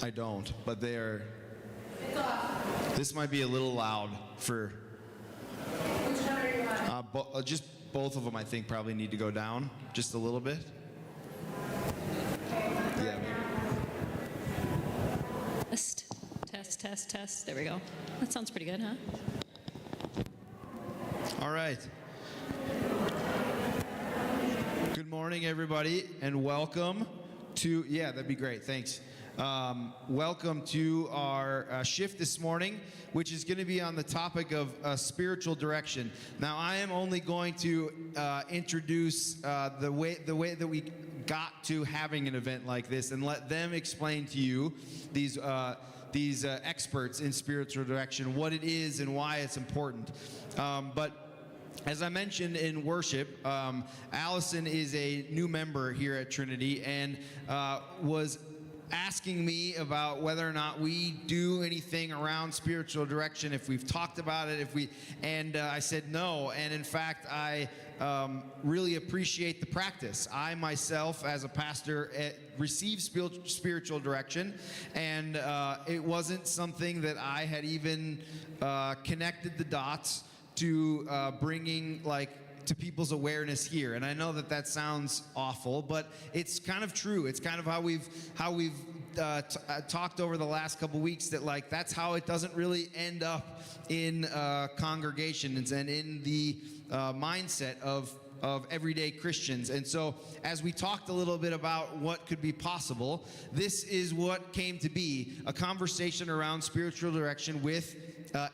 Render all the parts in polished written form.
I don't, but they are. This might be a little loud for. Which one are you on? Just both of them, I think, probably need to go down just a little bit. Yeah. Test. There we go. That sounds pretty good, huh? All right. Good morning, everybody, and welcome to. Yeah, that'd be great. Thanks. Welcome to our shift this morning, which is going to be on the topic of spiritual direction. Now, I am only going to introduce the way that we got to having an event like this, and let them explain to you these experts in spiritual direction what it is and why it's important. But as I mentioned in worship, Allison is a new member here at Trinity and was asking me about whether or not we do anything around spiritual direction, if we've talked about it, and I said no. And in fact, I really appreciate the practice. I myself, as a pastor, received spiritual direction, and it wasn't something that I had even connected the dots to bringing to people's awareness here. And I know that sounds awful, but it's kind of true. It's kind of how we've talked over the last couple weeks, that that's how it doesn't really end up in congregations and in the mindset of everyday Christians. And so as we talked a little bit about what could be possible, this is what came to be: a conversation around spiritual direction with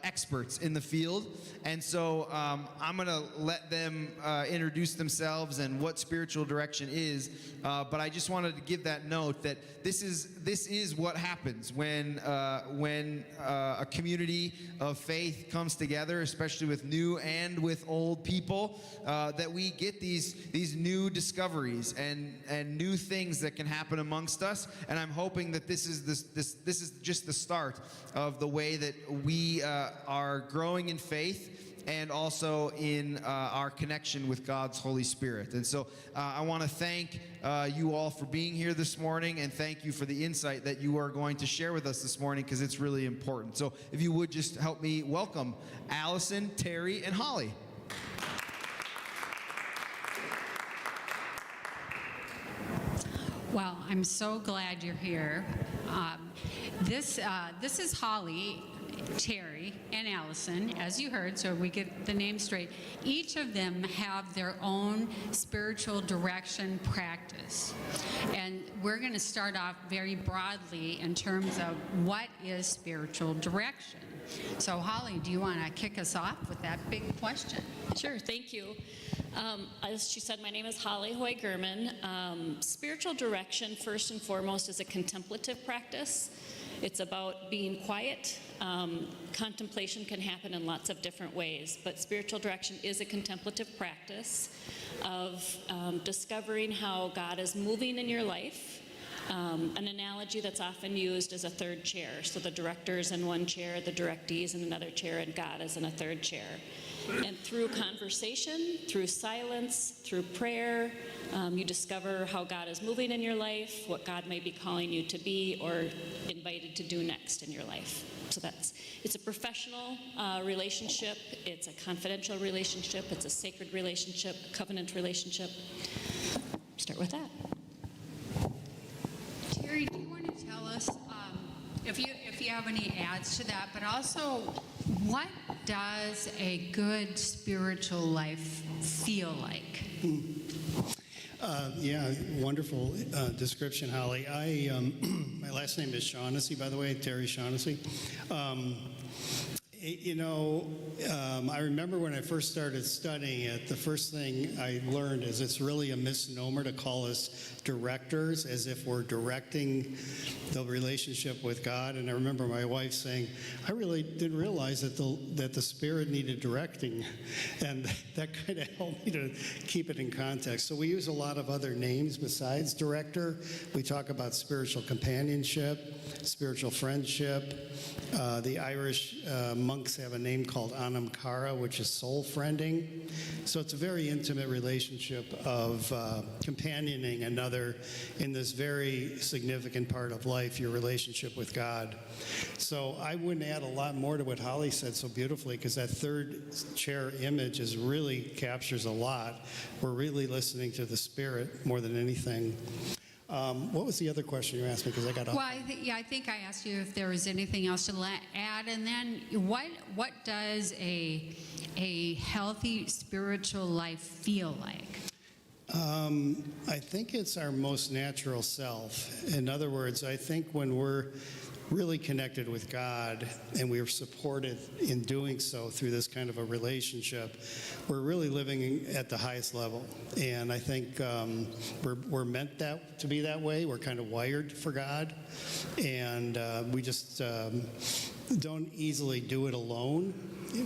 experts in the field. And so I'm going to let them introduce themselves and what spiritual direction is. But I just wanted to give that note that this is what happens when a community of faith comes together, especially with new and with old people, that we get these new discoveries and new things that can happen amongst us. And I'm hoping that this is just the start of the way that we are growing in faith and also in our connection with God's Holy Spirit. And so I want to thank you all for being here this morning, and thank you for the insight that you are going to share with us this morning, because it's really important. So if you would just help me welcome Allison, Terry, and Holly. Well, I'm so glad you're here. This is Holly, Terry, and Allison, as you heard, so we get the name straight. Each of them have their own spiritual direction practice. And we're going to start off very broadly in terms of what is spiritual direction. So Holly, do you want to kick us off with that big question? Sure, thank you. As she said, my name is Holly Hoy-Gurman. Spiritual direction, first and foremost, is a contemplative practice. It's about being quiet. Contemplation can happen in lots of different ways, but spiritual direction is a contemplative practice of discovering how God is moving in your life. An analogy that's often used is a third chair. So the director is in one chair, the directee is in another chair, and God is in a third chair. And through conversation, through silence, through prayer, you discover how God is moving in your life, what God may be calling you to be or invited to do next in your life. So it's a professional relationship, it's a confidential relationship, it's a sacred relationship, a covenant relationship. Start with that. Terry, do you want to tell us if you have any adds to that, but also what does a good spiritual life feel like? Yeah, wonderful description, Holly. My last name is Shaughnessy, by the way, Terry Shaughnessy. I remember when I first started studying it, the first thing I learned is it's really a misnomer to call us directors, as if we're directing the relationship with God. And I remember my wife saying, I really didn't realize that the Spirit needed directing. And that kind of helped me to keep it in context. So we use a lot of other names besides director. We talk about spiritual companionship, spiritual friendship. The Irish monks have a name called Anam Cara, which is soul friending. So it's a very intimate relationship of companioning another in this very significant part of life, your relationship with God. So I wouldn't add a lot more to what Holly said so beautifully, because that third chair image really captures a lot. We're really listening to the Spirit more than anything. What was the other question you asked me? Because I got off. Well, I think I asked you if there was anything else to add, and then what does a healthy spiritual life feel like? I think it's our most natural self. In other words, I think when we're really connected with God and we're supported in doing so through this kind of a relationship, we're really living at the highest level. And I think we're meant to be that way. We're kind of wired for God. And we just don't easily do it alone.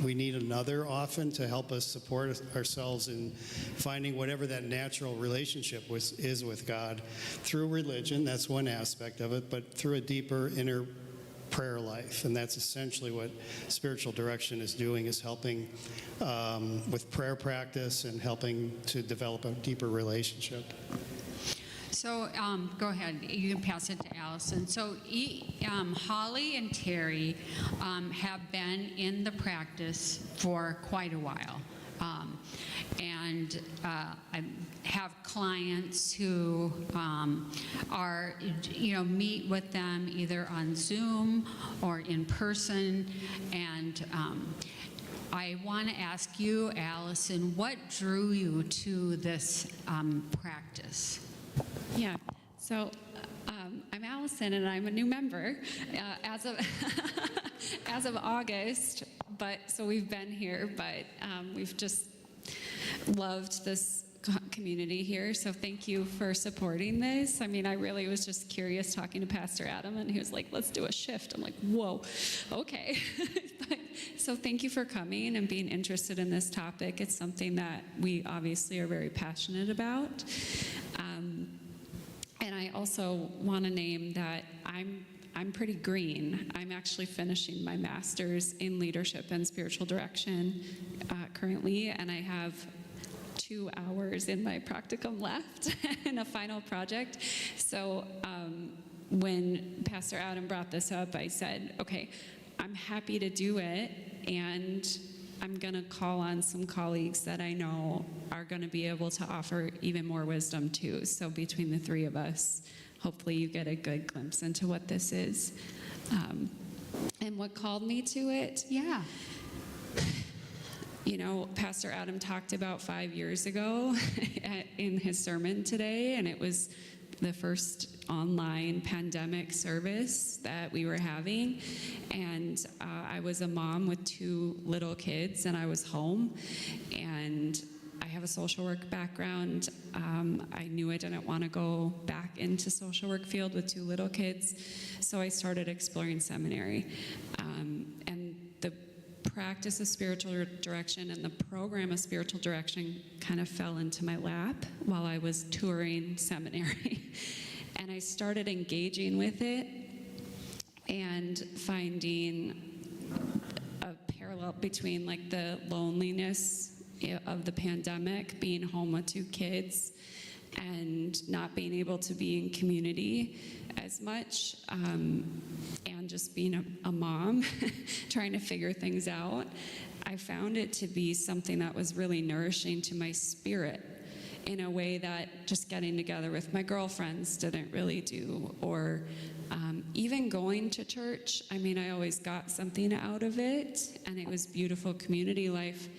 We need another often to help us support ourselves in finding whatever that natural relationship is with God through religion. That's one aspect of it, but through a deeper inner prayer life. And that's essentially what spiritual direction is doing, is helping with prayer practice and helping to develop a deeper relationship. So go ahead. You can pass it to Allison. So Holly and Terry have been in the practice for quite a while. And I have clients who are, meet with them either on Zoom or in person. And I want to ask you, Allison, what drew you to this practice? Yeah, so I'm Allison, and I'm a new member as of as of August. But so we've been here, but we've just loved this community here. So thank you for supporting this. I mean, I really was just curious talking to Pastor Adam, and he was like, "Let's do a shift." I'm like, "Whoa, okay." So thank you for coming and being interested in this topic. It's something that we obviously are very passionate about. And I also want to name that I'm pretty green. I'm actually finishing my master's in leadership and spiritual direction currently, and I have 2 hours in my practicum left in a final project. So when Pastor Adam brought this up, I said, okay, I'm happy to do it, and I'm going to call on some colleagues that I know are going to be able to offer even more wisdom too. So between the 3 of us, hopefully you get a good glimpse into what this is. And what called me to it? Yeah. Pastor Adam talked about 5 years ago in his sermon today, and it was the first online pandemic service that we were having. And I was a mom with 2 little kids, and I was home. And I have a social work background. I knew I didn't want to go back into social work field with 2 little kids, so I started exploring seminary. And the practice of spiritual direction and the program of spiritual direction kind of fell into my lap while I was touring seminary. And I started engaging with it and finding a parallel between like the loneliness of the pandemic, being home with 2 kids and not being able to be in community as much, and just being a mom, trying to figure things out. I found it to be something that was really nourishing to my spirit in a way that just getting together with my girlfriends didn't really do, or even going to church. I mean, I always got something out of it, and it was beautiful community life,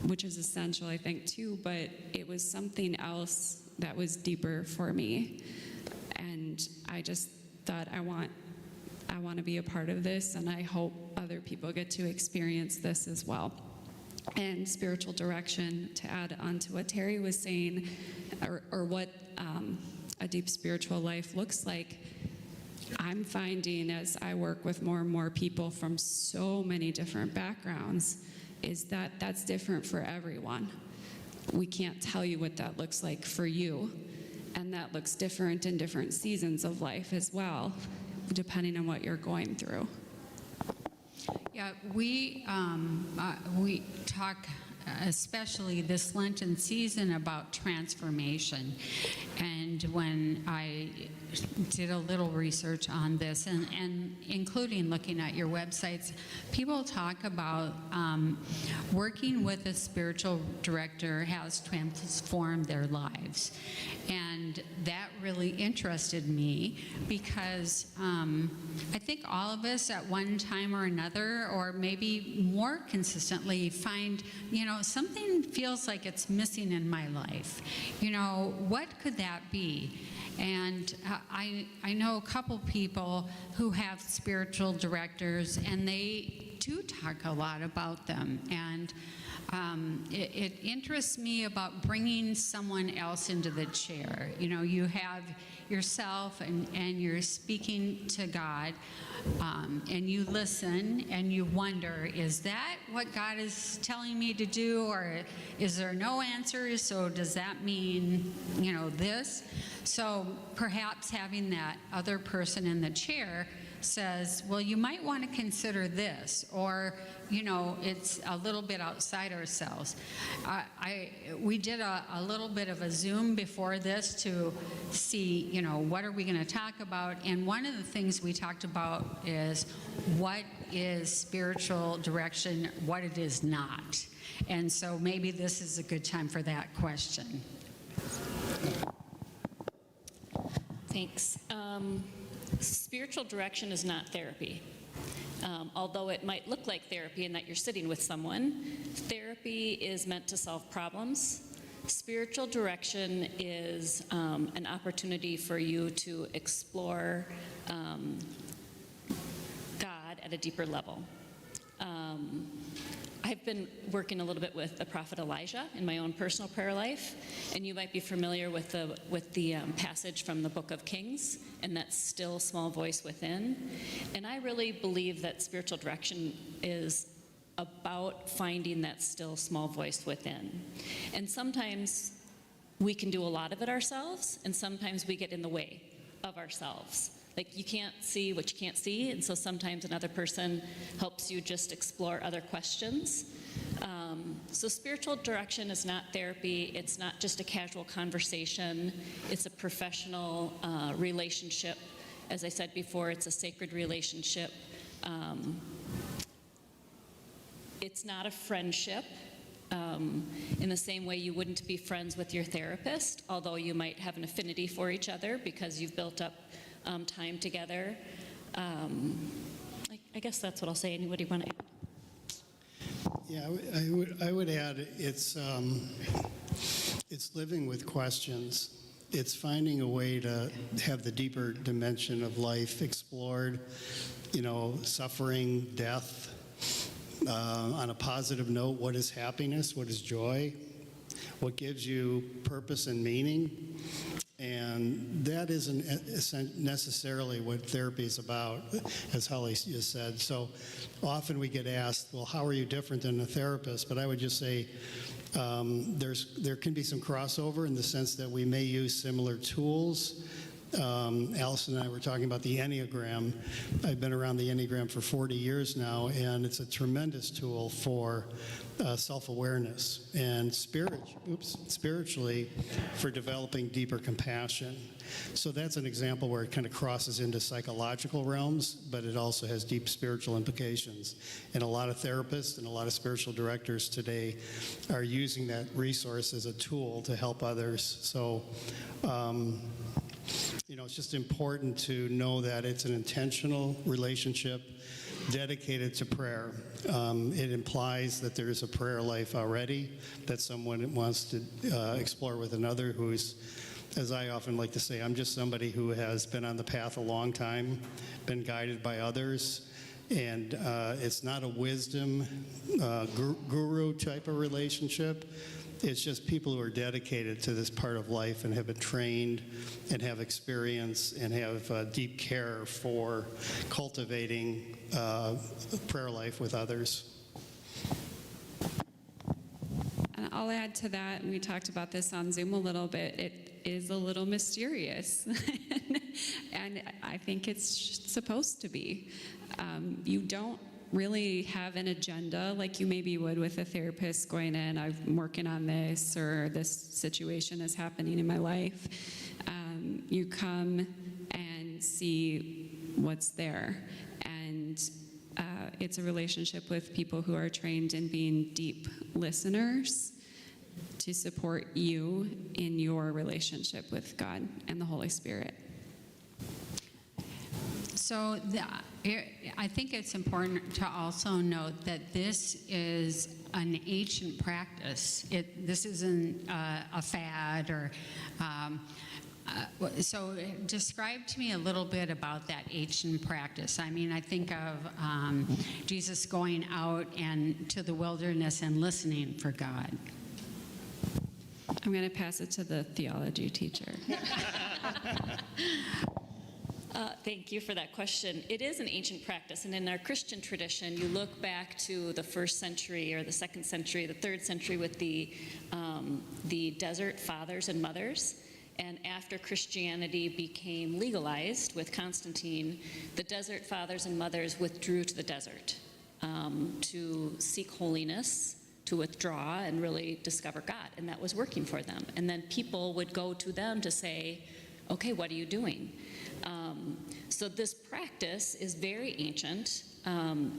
which is essential, I think, too, but it was something else that was deeper for me. And I just thought, I want to be a part of this, and I hope other people get to experience this as well. And spiritual direction, to add on to what Terry was saying, or what a deep spiritual life looks like, I'm finding as I work with more and more people from so many different backgrounds, is that that's different for everyone. We can't tell you what that looks like for you, and that looks different in different seasons of life as well, depending on what you're going through. Yeah, we talk especially this Lenten season, about transformation. And when I did a little research on this, and including looking at your websites, people talk about working with a spiritual director has transformed their lives. And that really interested me because I think all of us at one time or another, or maybe more consistently, find, something feels like it's missing in my life. What could that be? And I know a couple people who have spiritual directors, and they do talk a lot about them. And it interests me about bringing someone else into the chair. You have yourself, and you're speaking to God, and you listen, and you wonder, is that what God is telling me to do, or is there no answer? So does that mean, this? So perhaps having that other person in the chair says, well, you might want to consider this, or, it's a little bit outside ourselves. We did a little bit of a Zoom before this to see, what are we going to talk about, and one of the things we talked about is what is spiritual direction, what it is not. And so maybe this is a good time for that question. Thanks. Spiritual direction is not therapy. Although it might look like therapy in that you're sitting with someone, therapy is meant to solve problems. Spiritual direction is an opportunity for you to explore God at a deeper level. I've been working a little bit with the prophet Elijah in my own personal prayer life, and you might be familiar with the passage from the book of Kings, and that still small voice within. And I really believe that spiritual direction is about finding that still small voice within. And sometimes we can do a lot of it ourselves, and sometimes we get in the way of ourselves. Like, you can't see what you can't see, and so sometimes another person helps you just explore other questions. So spiritual direction is not therapy. It's not just a casual conversation. It's a professional relationship. As I said before, it's a sacred relationship. It's not a friendship. In the same way you wouldn't be friends with your therapist, although you might have an affinity for each other because you've built up time together. I guess that's what I'll say. Anybody want to add? Yeah, I would add it's living with questions. It's finding a way to have the deeper dimension of life explored, suffering, death. On a positive note, what is happiness? What is joy? What gives you purpose and meaning? And that isn't necessarily what therapy is about, as Holly just said. So often we get asked, well, how are you different than a therapist? But I would just say there can be some crossover in the sense that we may use similar tools. Allison and I were talking about the Enneagram. I've been around the Enneagram for 40 years now, and it's a tremendous tool for self-awareness and spiritually for developing deeper compassion. So that's an example where it kind of crosses into psychological realms, but it also has deep spiritual implications. And a lot of therapists and a lot of spiritual directors today are using that resource as a tool to help others. So it's just important to know that it's an intentional relationship dedicated to prayer. It implies that there is a prayer life already, that someone wants to explore with another who's, as I often like to say, I'm just somebody who has been on the path a long time, been guided by others, and it's not a wisdom guru type of relationship. It's just people who are dedicated to this part of life and have been trained and have experience and have deep care for cultivating prayer life with others. And I'll add to that, and we talked about this on Zoom a little bit, it is a little mysterious. And I think it's supposed to be. You don't really have an agenda like you maybe would with a therapist going in, I'm working on this, or this situation is happening in my life. You come and see what's there. And it's a relationship with people who are trained in being deep listeners to support you in your relationship with God and the Holy Spirit. So I think it's important to also note that this is an ancient practice. This isn't a fad or. So describe to me a little bit about that ancient practice. I mean, I think of Jesus going out and to the wilderness and listening for God. I'm going to pass it to the theology teacher. Thank you for that question. It is an ancient practice, and in our Christian tradition, you look back to the 1st century or the 2nd century, the 3rd century with the desert fathers and mothers. And after Christianity became legalized with Constantine, the desert fathers and mothers withdrew to the desert to seek holiness, to withdraw and really discover God, and that was working for them. And then people would go to them to say, okay, what are you doing? So this practice is very ancient.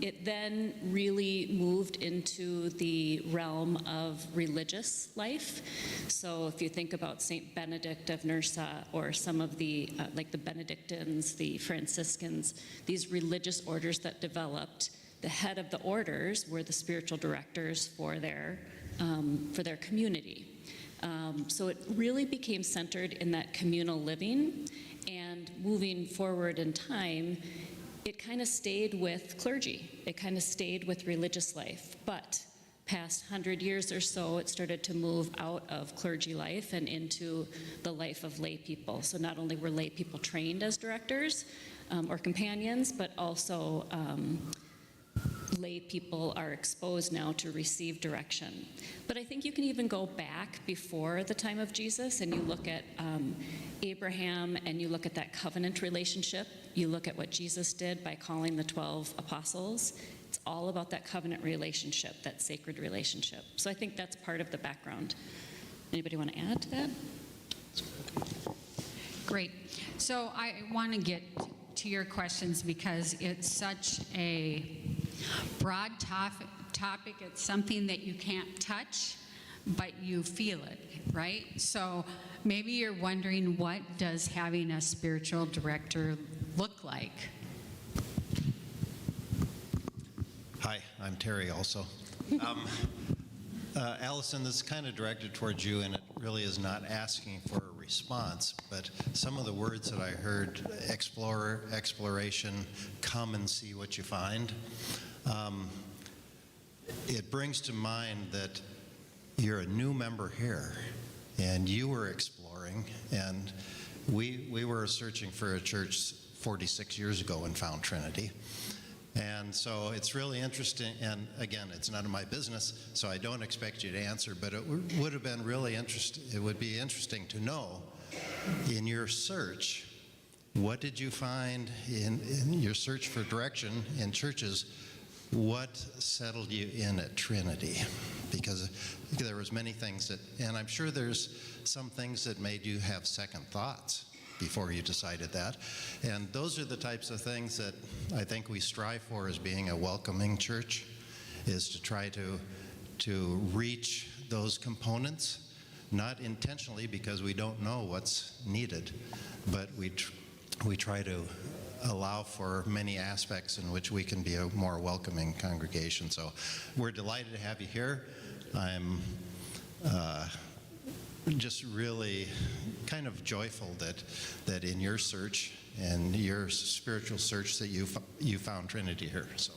It then really moved into the realm of religious life. So if you think about Saint Benedict of Nursa or some of the, like the Benedictines, the Franciscans, these religious orders that developed, the head of the orders were the spiritual directors for their community. So it really became centered in that communal living, and moving forward in time, it kind of stayed with clergy. It kind of stayed with religious life. But past 100 years or so, it started to move out of clergy life and into the life of lay people. So not only were lay people trained as directors or companions, but also lay people are exposed now to receive direction. But I think you can even go back before the time of Jesus, and you look at Abraham, and you look at that covenant relationship. You look at what Jesus did by calling the 12 apostles. It's all about that covenant relationship, that sacred relationship. So I think that's part of the background. Anybody want to add to that? Great. So I want to get to your questions because it's such a broad topic. It's something that you can't touch, but you feel it, right? So maybe you're wondering, what does having a spiritual director look like? Hi, I'm Terry also. Allison, this is kind of directed towards you, and it really is not asking for a response, but some of the words that I heard, explorer, exploration, come and see what you find, it brings to mind that you're a new member here, and you were exploring, and we were searching for a church 46 years ago and found Trinity. And so it's really interesting, and again, it's none of my business, so I don't expect you to answer, but it would have been really interesting. It would be interesting to know, in your search, what did you find in your search for direction in churches? What settled you in at Trinity? Because there was many things that, and I'm sure there's some things that made you have second thoughts before you decided that. And those are the types of things that I think we strive for as being a welcoming church, is to try to reach those components, not intentionally because we don't know what's needed, but we try to allow for many aspects in which we can be a more welcoming congregation. So we're delighted to have you here. I'm just really kind of joyful that in your search and your spiritual search that you found Trinity here. So.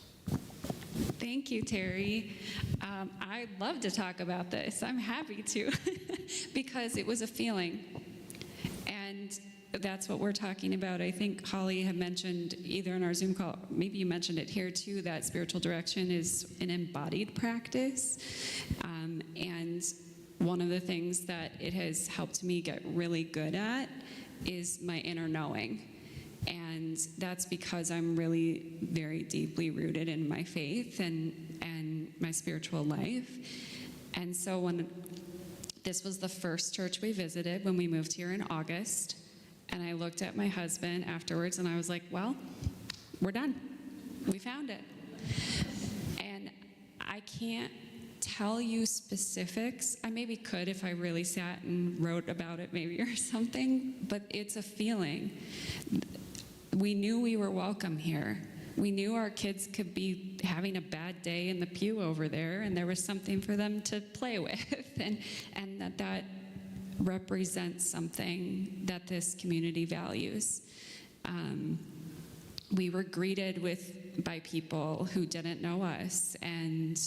Thank you, Terry. I'd love to talk about this. I'm happy to, because it was a feeling. And that's what we're talking about. I think Holly had mentioned either in our Zoom call, maybe you mentioned it here too, that spiritual direction is an embodied practice. And one of the things that it has helped me get really good at is my inner knowing. And that's because I'm really very deeply rooted in my faith and my spiritual life. And so when this was the first church we visited when we moved here in August, and I looked at my husband afterwards and I was like, well, we're done. We found it. And I can't tell you specifics. I maybe could if I really sat and wrote about it maybe or something, but it's a feeling. We knew we were welcome here. We knew our kids could be having a bad day in the pew over there, and there was something for them to play with, and that represents something that this community values. We were greeted by people who didn't know us, and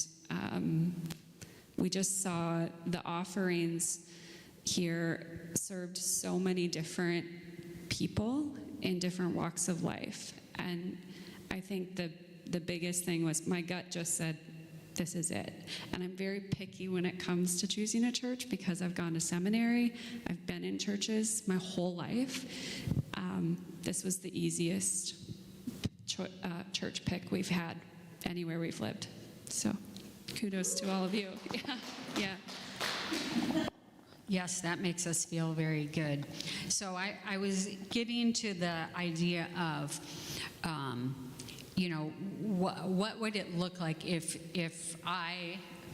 we just saw the offerings here served so many different people in different walks of life. And I think the biggest thing was my gut just said, this is it. And I'm very picky when it comes to choosing a church because I've gone to seminary, I've been in churches my whole life. This was the easiest church pick we've had anywhere we've lived. So kudos to all of you. Yeah. Yes, that makes us feel very good. So I was getting to the idea of, what would it look like if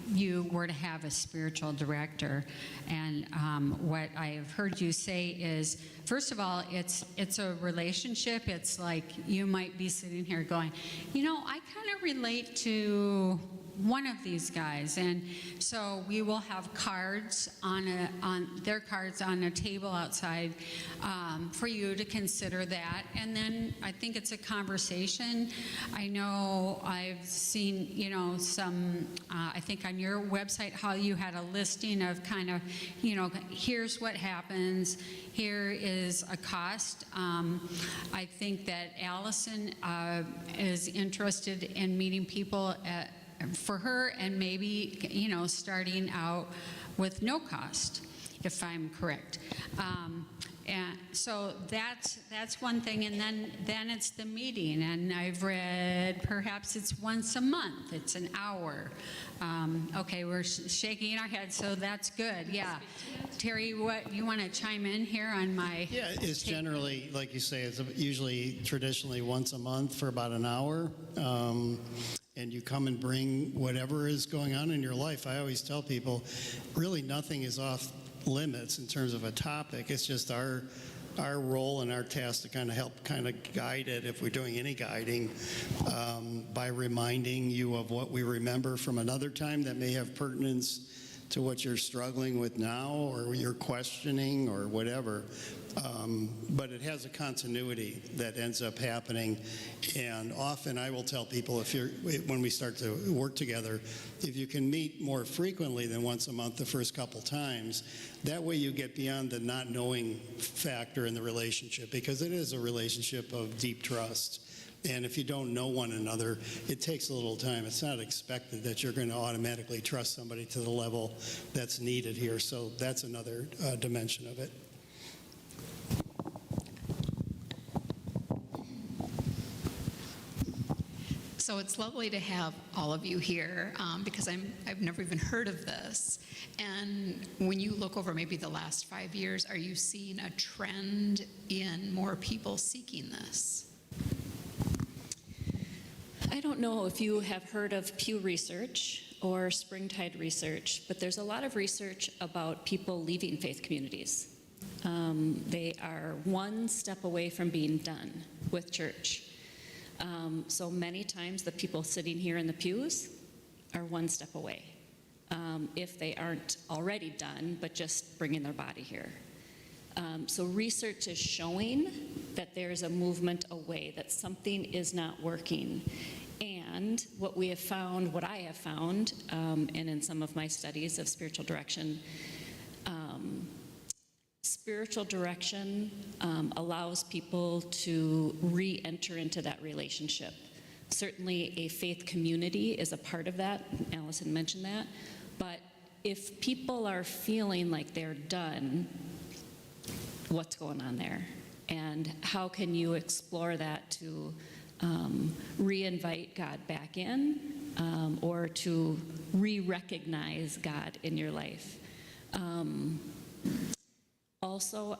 you were to have a spiritual director? And what I've heard you say is, first of all, it's a relationship. It's like you might be sitting here going, I kind of relate to one of these guys, and so we will have cards on their cards on a table outside for you to consider that. And then I think it's a conversation. I know I've seen some I think on your website how you had a listing of kind of here's what happens, here is a cost. I think that Allison is interested in meeting people for her, and maybe starting out with no cost, if I'm correct. And so that's one thing, and then it's the meeting, and I've read perhaps it's once a month, it's an hour. Okay, we're shaking our heads, so that's good. Yeah, Terry, what you want to chime in here on my? Yeah, it's generally, like you say, it's usually traditionally once a month for about an hour. And you come and bring whatever is going on in your life. I always tell people, really nothing is off limits in terms of a topic. It's just our role and our task to kind of help kind of guide it, if we're doing any guiding, by reminding you of what we remember from another time that may have pertinence to what you're struggling with now, or you're questioning, or whatever. But it has a continuity that ends up happening. And often I will tell people, when we start to work together, if you can meet more frequently than once a month the first couple times, that way you get beyond the not knowing factor in the relationship, because it is a relationship of deep trust. And if you don't know one another, it takes a little time. It's not expected that you're going to automatically trust somebody to the level that's needed here. So that's another dimension of it. So it's lovely to have all of you here because I've never even heard of this. And when you look over maybe the last 5 years, are you seeing a trend in more people seeking this? I don't know if you have heard of Pew Research or Springtide Research, but there's a lot of research about people leaving faith communities. They are one step away from being done with church. So many times the people sitting here in the pews are one step away, if they aren't already done, but just bringing their body here. So research is showing that there's a movement away, that something is not working. And what I have found, and in some of my studies of spiritual direction allows people to re-enter into that relationship. Certainly a faith community is a part of that. Allison mentioned that. But if people are feeling like they're done, what's going on there? And how can you explore that to re-invite God back in, or to re-recognize God in your life? Also,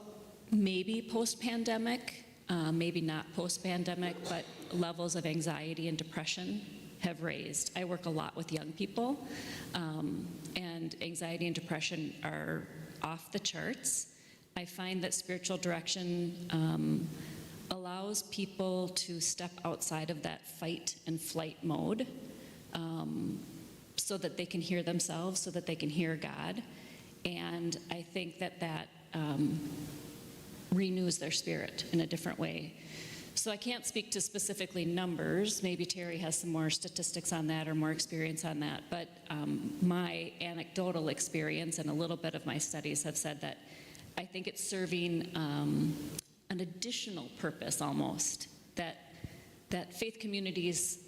maybe post-pandemic, maybe not post-pandemic, but levels of anxiety and depression have raised. I work a lot with young people, and anxiety and depression are off the charts. I find that spiritual direction allows people to step outside of that fight and flight mode, so that they can hear themselves, so that they can hear God. And I think that renews their spirit in a different way. So I can't speak to specifically numbers. Maybe Terry has some more statistics on that or more experience on that. But my anecdotal experience and a little bit of my studies have said that I think it's serving an additional purpose almost that faith communities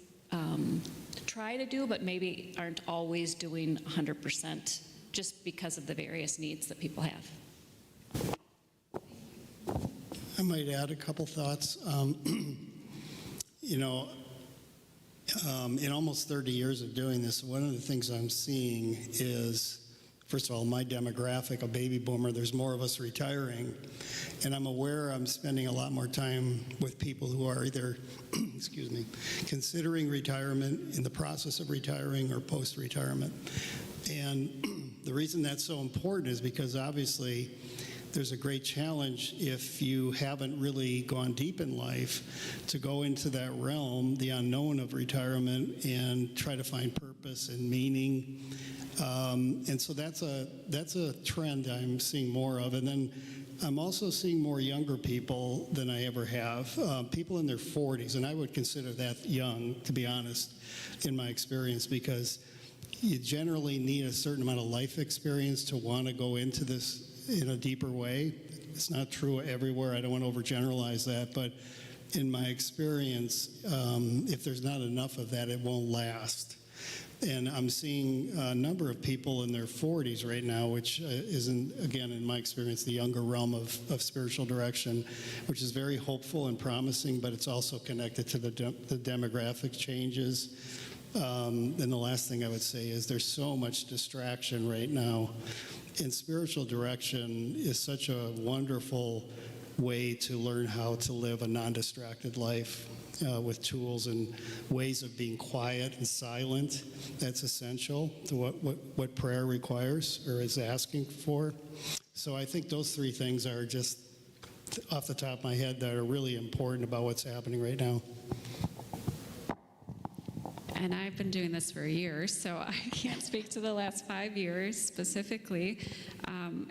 try to do, but maybe aren't always doing 100% just because of the various needs that people have. I might add a couple thoughts. In almost 30 years of doing this, one of the things I'm seeing is, first of all, my demographic, a baby boomer, there's more of us retiring. And I'm aware I'm spending a lot more time with people who are either, considering retirement, in the process of retiring, or post-retirement. And the reason that's so important is because obviously there's a great challenge if you haven't really gone deep in life to go into that realm, the unknown of retirement, and try to find purpose and meaning. And so that's a trend I'm seeing more of. And then I'm also seeing more younger people than I ever have, people in their 40s, and I would consider that young, to be honest, in my experience, because you generally need a certain amount of life experience to want to go into this in a deeper way. It's not true everywhere. I don't want to overgeneralize that, but in my experience, if there's not enough of that, it won't last. And I'm seeing a number of people in their 40s right now, which isn't, again, in my experience, the younger realm of spiritual direction, which is very hopeful and promising, but it's also connected to the demographic changes. And the last thing I would say is there's so much distraction right now. And spiritual direction is such a wonderful way to learn how to live a non-distracted life with tools and ways of being quiet and silent. That's essential to what prayer requires or is asking for. So I think those three things are just off the top of my head that are really important about what's happening right now. And I've been doing this for years, so I can't speak to the last 5 years specifically.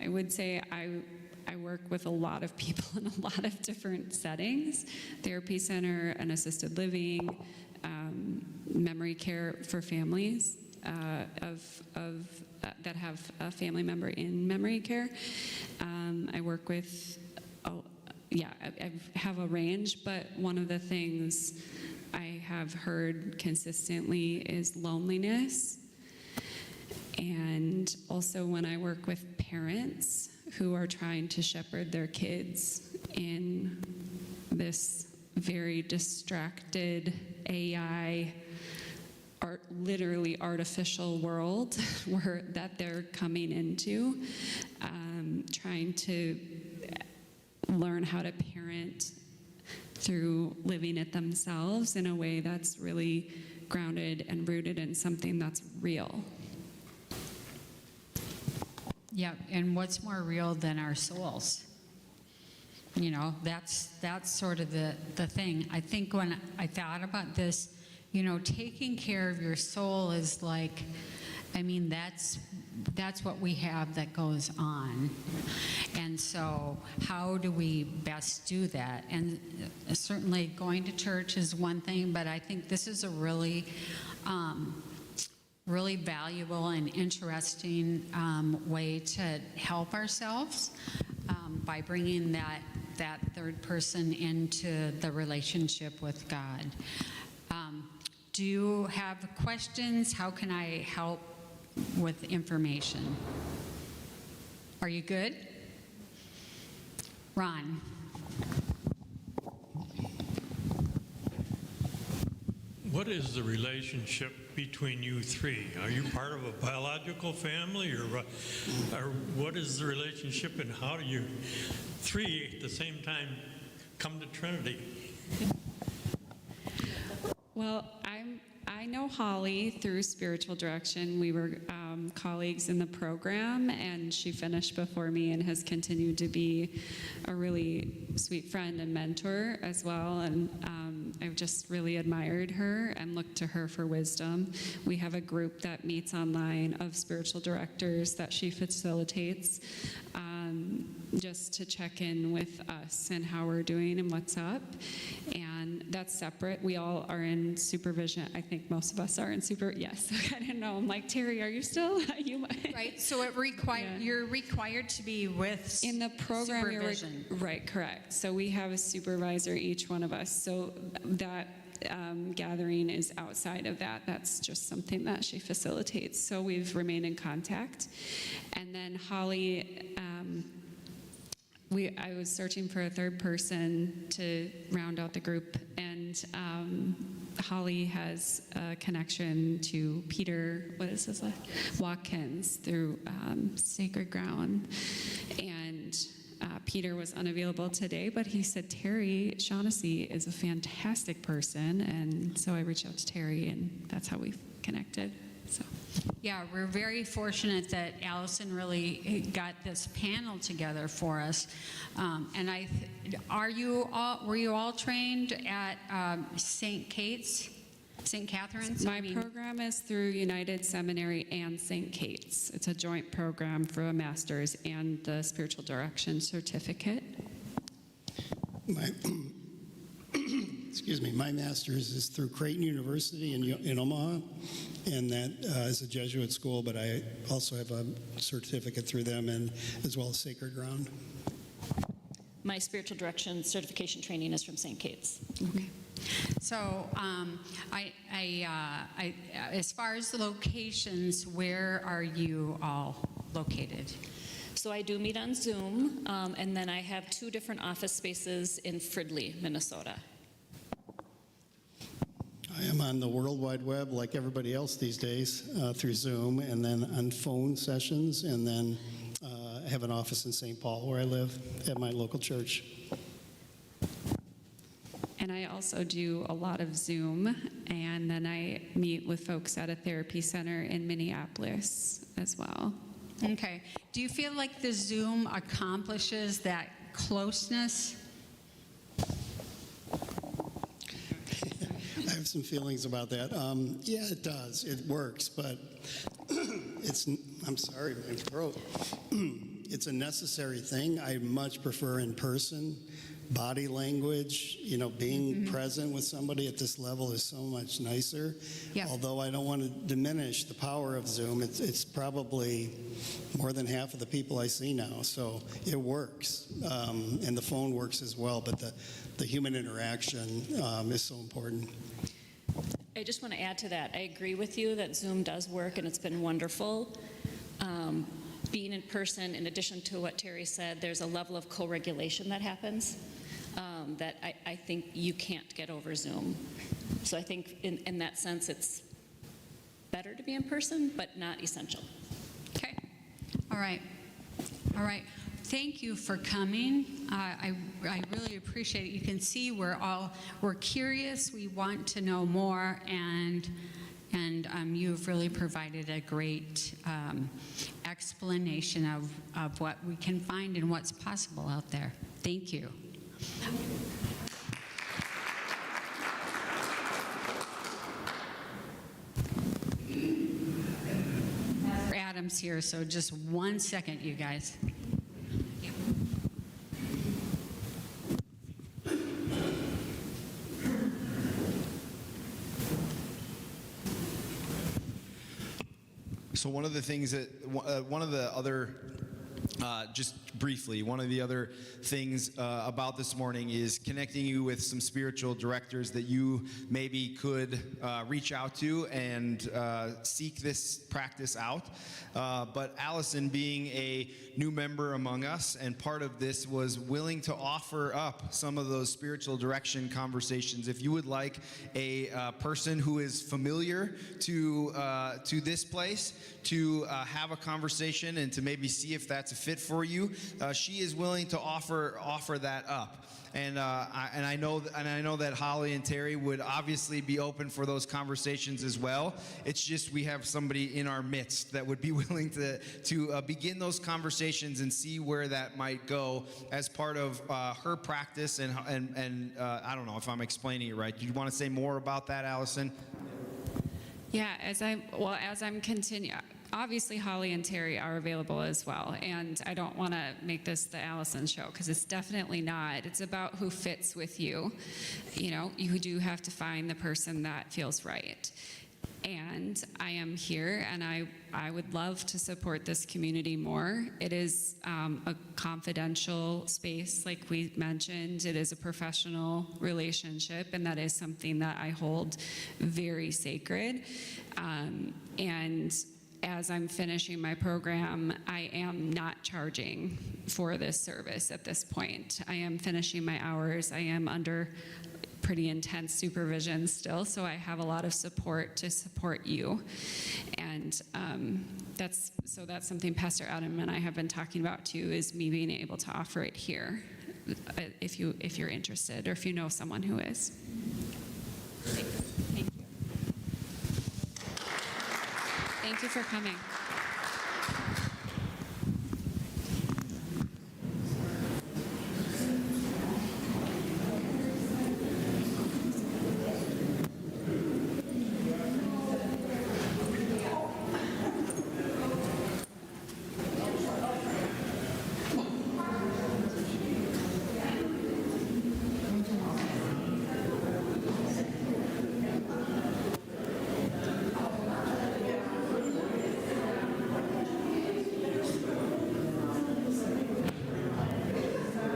I would say I work with a lot of people in a lot of different settings: therapy center and assisted living, memory care for families that have a family member in memory care. I work with, I have a range, but one of the things I have heard consistently is loneliness. And also when I work with parents who are trying to shepherd their kids in this very distracted AI, literally artificial world that they're coming into, trying to learn how to parent through living it themselves in a way that's really grounded and rooted in something that's real. Yeah, and what's more real than our souls? You know, that's sort of the thing. I think when I thought about this, you know, taking care of your soul is like, I mean, that's what we have that goes on. And so how do we best do that? And certainly going to church is one thing, but I think this is a really really valuable and interesting way to help ourselves by bringing that third person into the relationship with God. Do you have questions? How can I help with information? Are you good? Ron. What is the relationship between you three? Are you part of a biological family, or what is the relationship, and how do you three at the same time come to Trinity? Well, I know Holly through spiritual direction. We were colleagues in the program, and she finished before me and has continued to be a really sweet friend and mentor as well. And I've just really admired her and looked to her for wisdom. We have a group that meets online of spiritual directors that she facilitates, just to check in with us and how we're doing and what's up. And that's separate. We all are in supervision. I think most of us are in yes. I didn't know. I'm like, Terry, are you still? Right, so you're required to be with In the program, supervision. right, correct. So we have a supervisor, each one of us. So that gathering is outside of that. That's just something that she facilitates. So we've remained in contact. And then Holly, I was searching for a third person to round out the group, and Holly has a connection to Peter, Watkins through Sacred Ground. And Peter was unavailable today, but he said Terry Shaughnessy is a fantastic person, and so I reached out to Terry, and that's how we've connected. So. Yeah, we're very fortunate that Allison really got this panel together for us. And were you all trained at St. Catherine's? My program is through United Seminary and St. Kate's. It's a joint program for a master's and the spiritual direction certificate. Excuse me, my master's is through Creighton University in Omaha, and that is a Jesuit school, but I also have a certificate through them, and as well as Sacred Ground. My spiritual direction certification training is from St. Kate's. Okay. So, as far as the locations, where are you all located? So I do meet on Zoom, and then I have 2 different office spaces in Fridley, Minnesota. I am on the World Wide Web like everybody else these days through Zoom, and then on phone sessions, and then I have an office in St. Paul where I live at my local church. And I also do a lot of Zoom, and then I meet with folks at a therapy center in Minneapolis as well. Okay. Do you feel like the Zoom accomplishes that closeness? I have some feelings about that. Yeah, it does. It works, but I'm sorry, my throat. It's a necessary thing. I much prefer in person. Body language, being present with somebody at this level is so much nicer. Yeah. Although I don't want to diminish the power of Zoom, it's probably more than half of the people I see now, so it works. And the phone works as well, but the human interaction is so important. I just want to add to that. I agree with you that Zoom does work, and it's been wonderful. Being in person, in addition to what Terry said, there's a level of co-regulation that happens that I think you can't get over Zoom. So I think in that sense, it's better to be in person, but not essential. Okay. All right. All right. Thank you for coming. I really appreciate it. You can see we're curious. We want to know more, and you've really provided a great explanation of what we can find and what's possible out there. Thank you. Adam's here, so just 1 second, you guys. So one of the things that one of the other just briefly, one of the other things about this morning is connecting you with some spiritual directors that you maybe could reach out to and seek this practice out. But Allison, being a new member among us and part of this, was willing to offer up some of those spiritual direction conversations. If you would like a person who is familiar to this place to have a conversation and to maybe see if that's a fit for you, she is willing to offer that up. And I know that Holly and Terry would obviously be open for those conversations as well. It's just we have somebody in our midst that would be willing to begin those conversations and see where that might go as part of her practice. And I don't know if I'm explaining it right. Do you want to say more about that, Allison? Yeah, as I'm continuing, obviously Holly and Terry are available as well, and I don't want to make this the Allison show, because it's definitely not. It's about who fits with you. You know, you do have to find the person that feels right. And I am here, and I would love to support this community more. It is a confidential space, like we mentioned. It is a professional relationship, and that is something that I hold very sacred. And as I'm finishing my program, I am not charging for this service at this point. I am finishing my hours. I am under pretty intense supervision still, so I have a lot of support to support you. And that's something Pastor Adam and I have been talking about too, is me being able to offer it here, if you're interested, or if you know someone who is. Thank you. Thank you for coming.